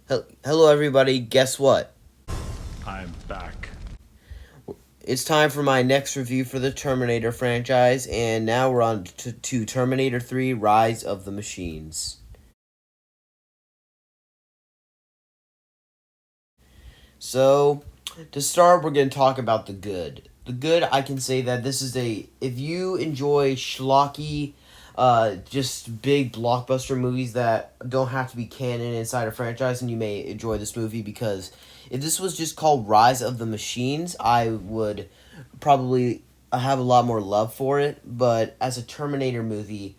Hello, everybody. Guess what? I'm back. It's time for my next review for the Terminator franchise, and now we're on to Terminator 3 Rise of the Machines. So, to start, we're going to talk about the good. The good, I can say that this is if you enjoy schlocky, just big blockbuster movies that don't have to be canon inside a franchise, and you may enjoy this movie because if this was just called Rise of the Machines, I would probably have a lot more love for it. But as a Terminator movie,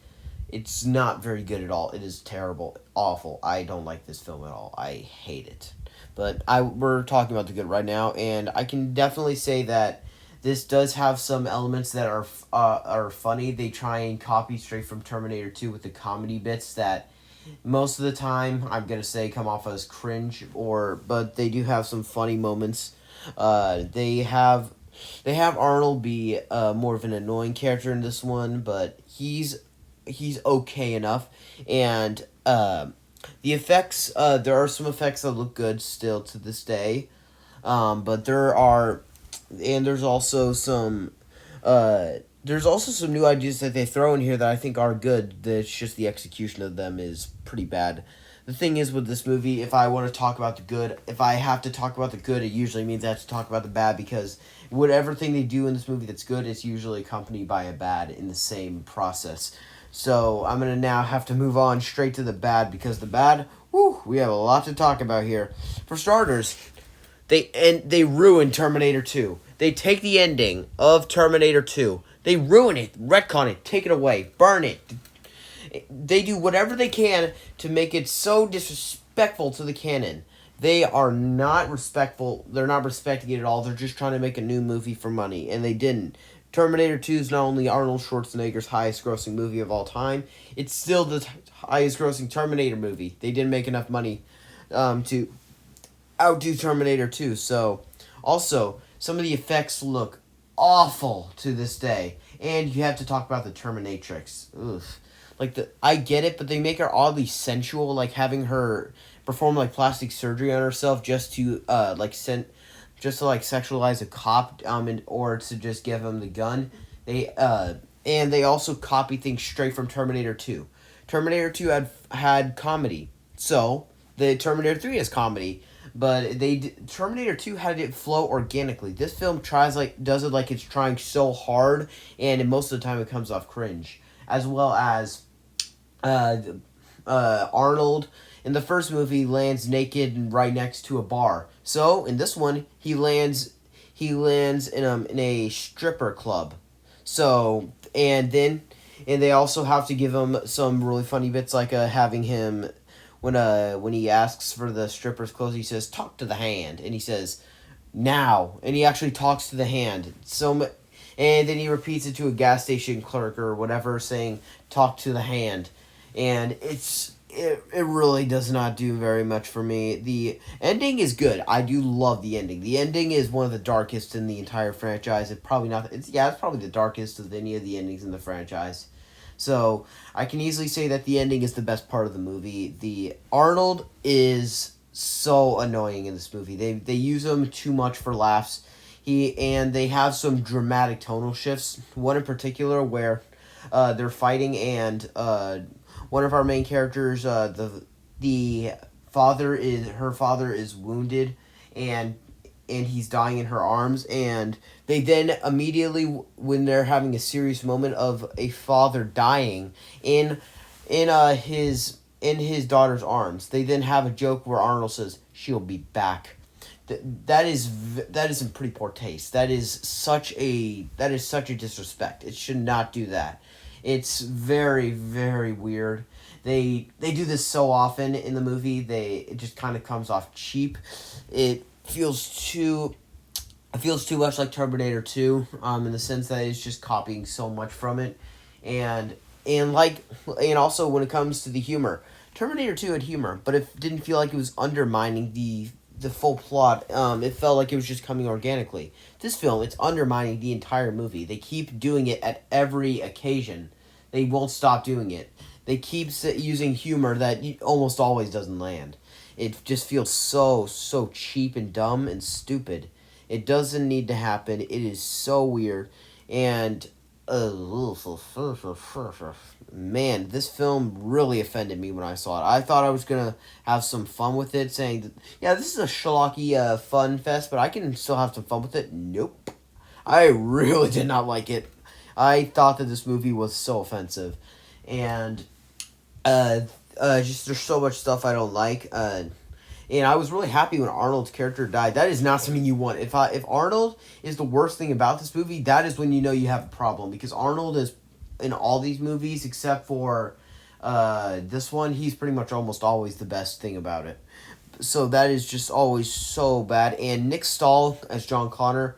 it's not very good at all. It is terrible, awful. I don't like this film at all. I hate it. But we're talking about the good right now, and I can definitely say that this does have some elements that are funny. They try and copy straight from Terminator 2 with the comedy bits that most of the time I'm gonna say come off as cringe, but they do have some funny moments. They have Arnold be more of an annoying character in this one, but he's okay enough, and the effects, there are some effects that look good still to this day, but there's also some new ideas that they throw in here that I think are good. It's just the execution of them is pretty bad. The thing is with this movie, if I want to talk about the good, if I have to talk about the good, it usually means I have to talk about the bad because whatever thing they do in this movie that's good is usually accompanied by a bad in the same process. So I'm gonna now have to move on straight to the bad because the bad, whew, we have a lot to talk about here. For starters, they ruin Terminator 2. They take the ending of Terminator 2. They ruin it, retcon it, take it away, burn it. They do whatever they can to make it so disrespectful to the canon. They are not respectful. They're not respecting it at all. They're just trying to make a new movie for money, and they didn't. Terminator 2 is not only Arnold Schwarzenegger's highest grossing movie of all time, it's still the highest grossing Terminator movie. They didn't make enough money to outdo Terminator 2. So, also, some of the effects look awful to this day. And you have to talk about the Terminatrix. Ugh. I get it, but they make her oddly sensual, like having her perform like plastic surgery on herself just to sexualize a cop or to just give him the gun. And they also copy things straight from Terminator 2. Terminator 2 had comedy. So, the Terminator 3 has comedy, but Terminator 2 had it flow organically. This film does it like it's trying so hard, and most of the time it comes off cringe, as well as uh, Arnold in the first movie lands naked and right next to a bar. So in this one, he lands in a stripper club. So and they also have to give him some really funny bits like having him when he asks for the stripper's clothes, he says talk to the hand, and he says now, and he actually talks to the hand. And then he repeats it to a gas station clerk or whatever, saying talk to the hand, and it really does not do very much for me. The ending is good. I do love the ending. The ending is one of the darkest in the entire franchise. It's probably the darkest of any of the endings in the franchise. So I can easily say that the ending is the best part of the movie. The Arnold is so annoying in this movie. They use him too much for laughs. They have some dramatic tonal shifts. One in particular where they're fighting, and one of our main characters, the her father is wounded, and he's dying in her arms, and they then immediately, when they're having a serious moment of a father dying in his daughter's arms, they then have a joke where Arnold says she'll be back. That is in pretty poor taste. That is such a disrespect. It should not do that. It's very, very weird. They do this so often in the movie. It just kind of comes off cheap. It feels too it feels too much like Terminator 2, in the sense that it's just copying so much from it, and and like and also when it comes to the humor, Terminator 2 had humor, but it didn't feel like it was undermining the full plot. It felt like it was just coming organically. This film, it's undermining the entire movie. They keep doing it at every occasion. They won't stop doing it. They keep using humor that almost always doesn't land. It just feels so cheap and dumb and stupid. It doesn't need to happen. It is so weird. And man, this film really offended me when I saw it. I thought I was gonna have some fun with it, saying that yeah, this is a schlocky fun fest, but I can still have some fun with it. Nope, I really did not like it. I thought that this movie was so offensive, and uh, just there's so much stuff I don't like. And I was really happy when Arnold's character died. That is not something you want. If Arnold is the worst thing about this movie, that is when you know you have a problem, because Arnold is in all these movies except for this one. He's pretty much almost always the best thing about it. So that is just always so bad. And Nick Stahl as John Connor,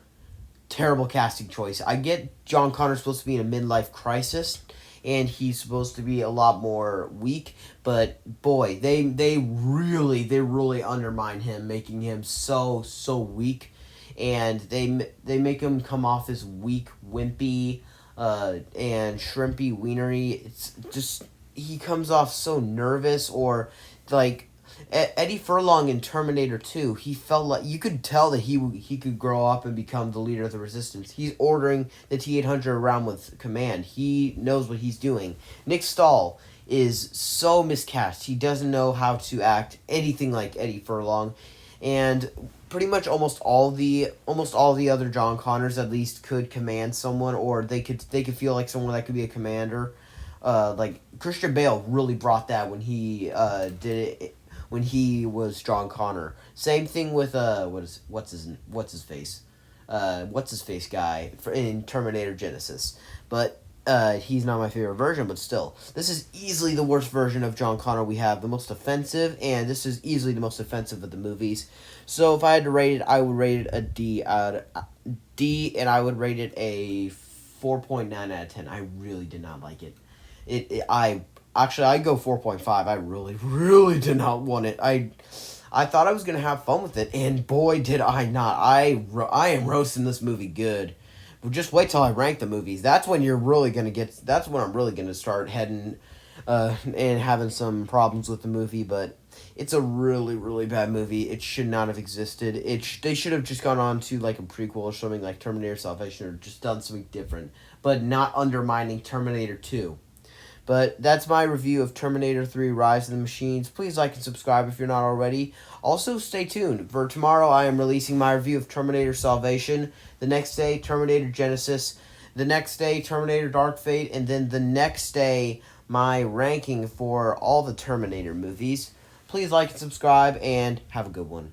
terrible casting choice. I get John Connor's supposed to be in a midlife crisis, and he's supposed to be a lot more weak, but boy, they really undermine him, making him so weak, and they make him come off as weak, wimpy, and shrimpy, wienery. It's just he comes off so nervous, or like Eddie Furlong in Terminator 2, he felt like you could tell that he could grow up and become the leader of the resistance. He's ordering the T-800 around with command. He knows what he's doing. Nick Stahl is so miscast. He doesn't know how to act anything like Eddie Furlong, and pretty much almost all the other John Connors at least could command someone, or they could feel like someone that could be a commander. Like Christian Bale really brought that when he did it when he was John Connor. Same thing with what's his face guy in Terminator Genesis. But he's not my favorite version, but still, this is easily the worst version of John Connor we have, the most offensive, and this is easily the most offensive of the movies. So if I had to rate it, I would rate it a D and I would rate it a 4.9 out of 10. I really did not like it. I go 4.5. I really did not want it. I thought I was going to have fun with it, and boy, did I not. I am roasting this movie good. But just wait till I rank the movies. That's when you're really going to get... That's when I'm really going to start heading and having some problems with the movie, but it's a really bad movie. It should not have existed. They should have just gone on to like a prequel or something like Terminator Salvation, or just done something different, but not undermining Terminator 2. But that's my review of Terminator 3 Rise of the Machines. Please like and subscribe if you're not already. Also, stay tuned. For tomorrow, I am releasing my review of Terminator Salvation. The next day, Terminator Genesis. The next day, Terminator Dark Fate. And then the next day, my ranking for all the Terminator movies. Please like and subscribe, and have a good one.